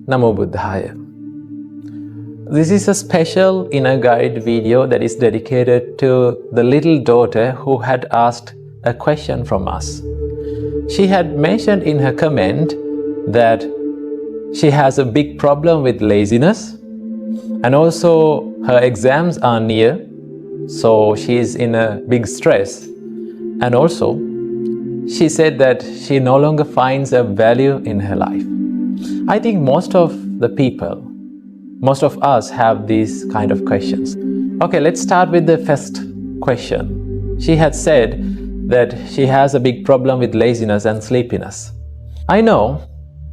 Namo Buddhaya. This is a special inner guide video that is dedicated to the little daughter who had asked a question from us. She had mentioned in her comment that she has a big problem with laziness, and also her exams are near, so she is in a big stress. And also, she said that she no longer finds a value in her life. I think most of us have these kind of questions. Okay, let's start with the first question. She had said that she has a big problem with laziness and sleepiness. I know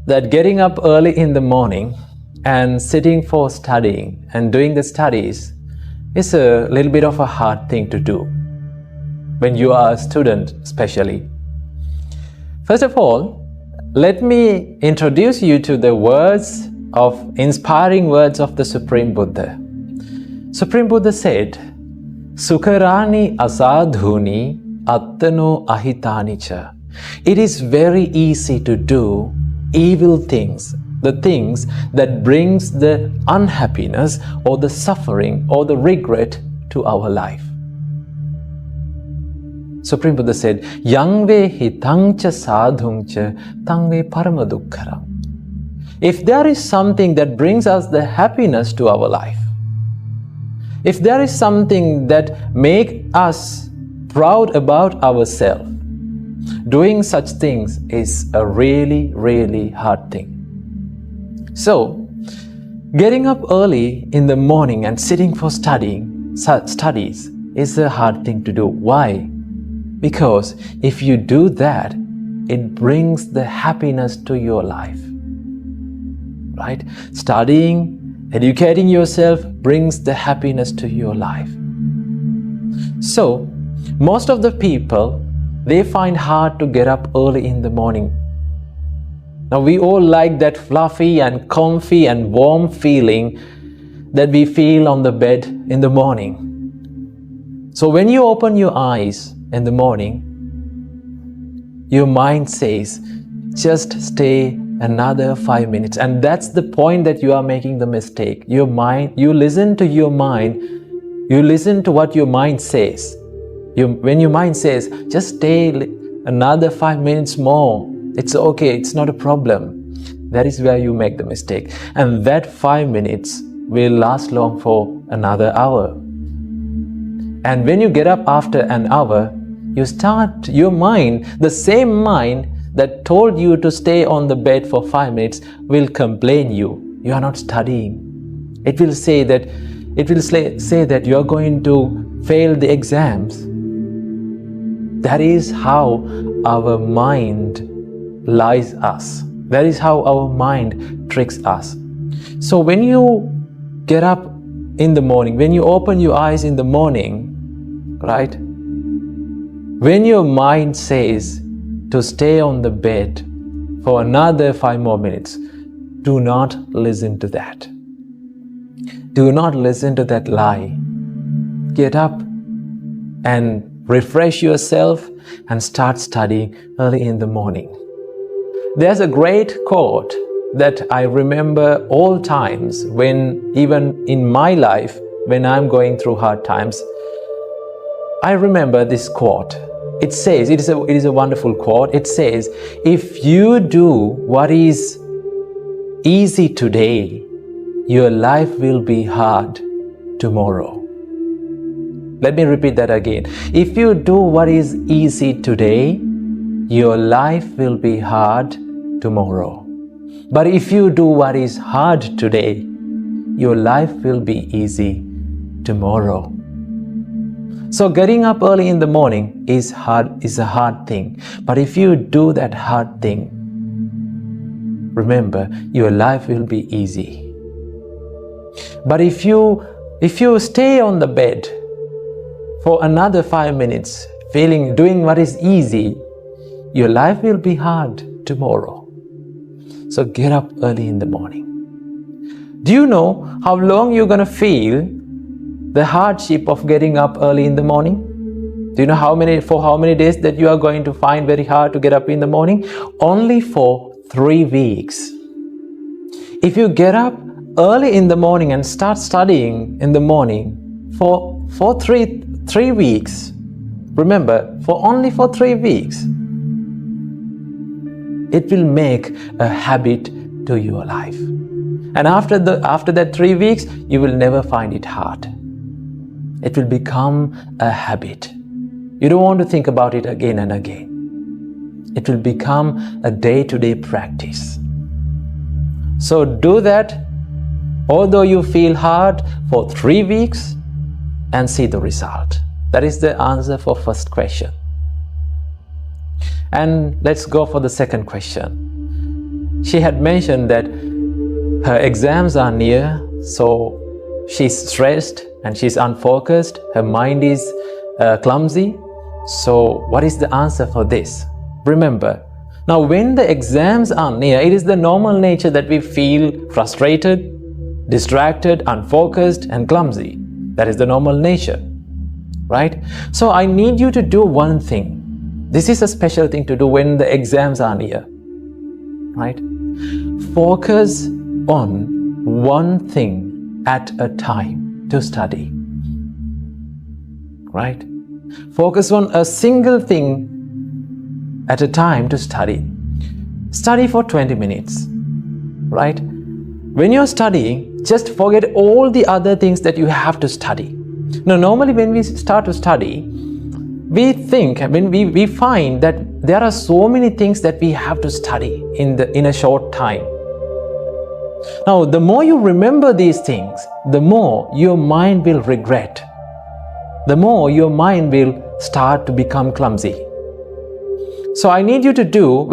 that getting up early in the morning and sitting for studying and doing the studies is a little bit of a hard thing to do when you are a student especially. First of all, let me introduce you to the inspiring words of the Supreme Buddha. Supreme Buddha said, Sukharani asadhuni attano ahitani cha. It is very easy to do evil things, the things that brings the unhappiness or the suffering or the regret to our life. Supreme Buddha said, Yangve hitangcha sadhungcha tangve paramadukkaram. If there is something that brings us the happiness to our life, if there is something that makes us proud about ourselves, doing such things is a really, really hard thing. So, getting up early in the morning and sitting for studies is a hard thing to do. Why? Because if you do that, it brings the happiness to your life. Right? Studying, educating yourself brings the happiness to your life. So, most of the people, they find hard to get up early in the morning. Now, we all like that fluffy and comfy and warm feeling that we feel on the bed in the morning. So, when you open your eyes in the morning, your mind says, just stay another 5 minutes. And that's the point that you are making the mistake. Your mind, you listen to your mind, you listen to what your mind says. When your mind says, just stay another 5 minutes more, it's okay, it's not a problem. That is where you make the mistake. And that 5 minutes will last long for another hour. And when you get up after an hour, your mind, the same mind that told you to stay on the bed for 5 minutes will complain you are not studying. It will say that you are going to fail the exams. That is how our mind lies us. That is how our mind tricks us. So when you get up in the morning, when you open your eyes in the morning, right? When your mind says to stay on the bed for another 5 more minutes, do not listen to that. Do not listen to that lie. Get up and refresh yourself and start studying early in the morning. There's a great quote that I remember all times even in my life, when I'm going through hard times. I remember this quote. It says, it is a wonderful quote. It says, if you do what is easy today, your life will be hard tomorrow. Let me repeat that again. If you do what is easy today, your life will be hard tomorrow. But if you do what is hard today, your life will be easy tomorrow. So getting up early in the morning is a hard thing. But if you do that hard thing, remember, your life will be easy. But if you stay on the bed for another 5 minutes, doing what is easy, your life will be hard tomorrow. So get up early in the morning. Do you know how long you're going to feel the hardship of getting up early in the morning? Do you know for how many days that you are going to find very hard to get up in the morning? Only for 3 weeks. If you get up early in the morning and start studying in the morning for three weeks, remember, only for 3 weeks, it will make a habit to your life. And after that 3 weeks, you will never find it hard. It will become a habit. You don't want to think about it again and again. It will become a day-to-day practice. So do that, although you feel hard, for 3 weeks and see the result. That is the answer for first question. And let's go for the second question. She had mentioned that her exams are near, so she's stressed and she's unfocused. Her mind is clumsy. So what is the answer for this? Remember, now when the exams are near, it is the normal nature that we feel frustrated, distracted, unfocused, and clumsy. That is the normal nature, right? So I need you to do one thing. This is a special thing to do when the exams are near, right? Focus on one thing at a time to study, right? Focus on a single thing at a time to study. Study for 20 minutes, right? When you're studying, just forget all the other things that you have to study. Now, normally when we start to study, we find that there are so many things that we have to study in a short time. Now, the more you remember these things, the more your mind will regret. The more your mind will start to become clumsy. So I need you to do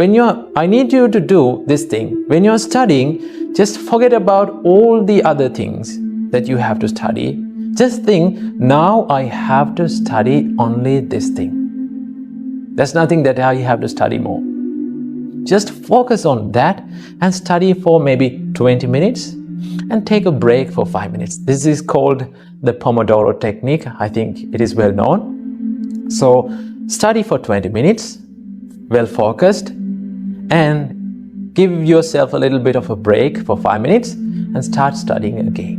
this thing. When you're studying, just forget about all the other things that you have to study. Just think, now I have to study only this thing. There's nothing that I have to study more. Just focus on that and study for maybe 20 minutes and take a break for 5 minutes. This is called the Pomodoro technique. I think it is well known. So study for 20 minutes, well focused, and give yourself a little bit of a break for 5 minutes and start studying again.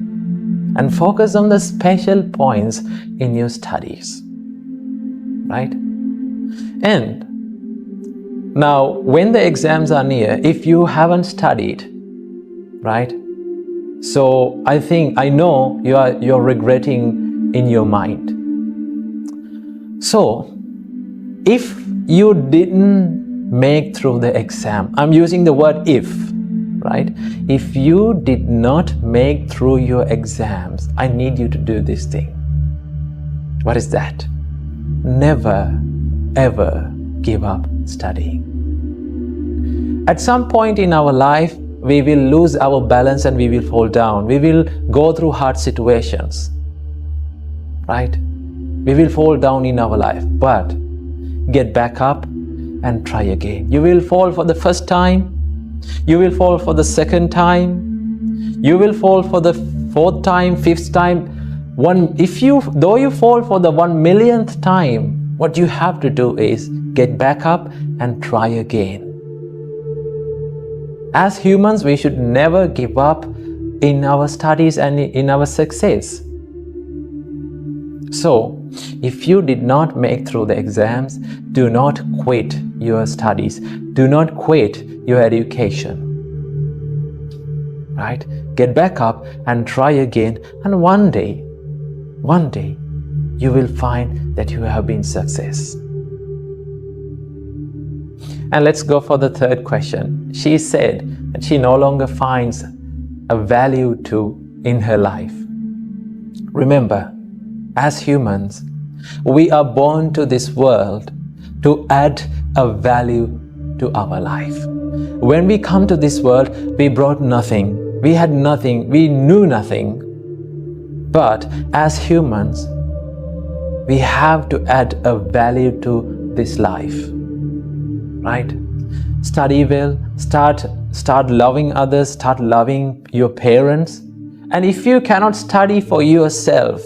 And focus on the special points in your studies, right? And now, when the exams are near, if you haven't studied, right? So I know you're regretting in your mind. So, if you didn't make through the exam, I'm using the word if, right? If you did not make through your exams, I need you to do this thing. What is that? Never, ever give up studying. At some point in our life, we will lose our balance and we will fall down. We will go through hard situations, right? We will fall down in our life, but get back up and try again. You will fall for the first time. You will fall for the second time. You will fall for the fourth time, fifth time. Though you fall for the 1,000,000th time, what you have to do is get back up and try again. As humans, we should never give up in our studies and in our success. So, if you did not make through the exams, do not quit your studies. Do not quit your education. Right? Get back up and try again, and one day, you will find that you have been success. And let's go for the third question. She said that she no longer finds a value in her life. Remember, as humans, we are born to this world to add a value to our life. When we come to this world, we brought nothing. We had nothing. We knew nothing. But as humans, we have to add a value to this life. Right? Study well, start loving others, start loving your parents. And if you cannot study for yourself,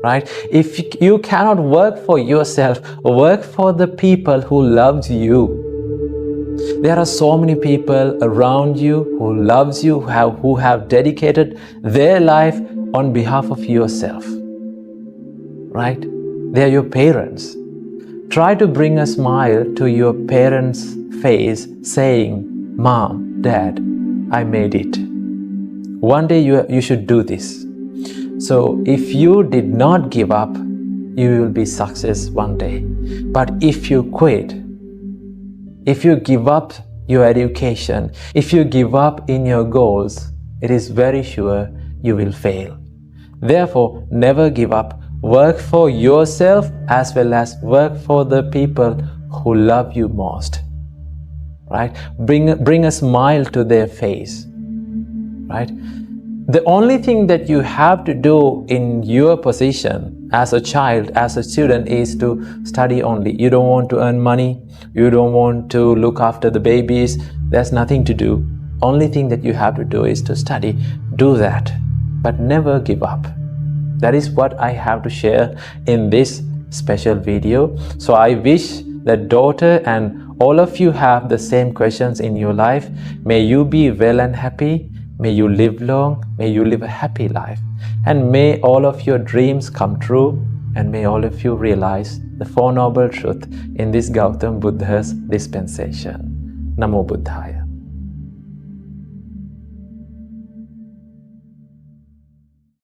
right? If you cannot work for yourself, work for the people who loves you. There are so many people around you who loves you, who have dedicated their life on behalf of yourself. Right? They are your parents. Try to bring a smile to your parents' face saying, Mom, Dad, I made it. One day you should do this. So if you did not give up, you will be success one day. But if you quit, if you give up your education, if you give up in your goals, it is very sure you will fail. Therefore, never give up. Work for yourself as well as work for the people who love you most. Right? Bring a smile to their face. Right? The only thing that you have to do in your position as a child, as a student, is to study only. You don't want to earn money. You don't want to look after the babies. There's nothing to do. Only thing that you have to do is to study. Do that, but never give up. That is what I have to share in this special video. So I wish that daughter and all of you have the same questions in your life. May you be well and happy. May you live long, may you live a happy life, and may all of your dreams come true, and may all of you realize the Four Noble Truths in this Gautam Buddha's dispensation. Namo Buddhaya.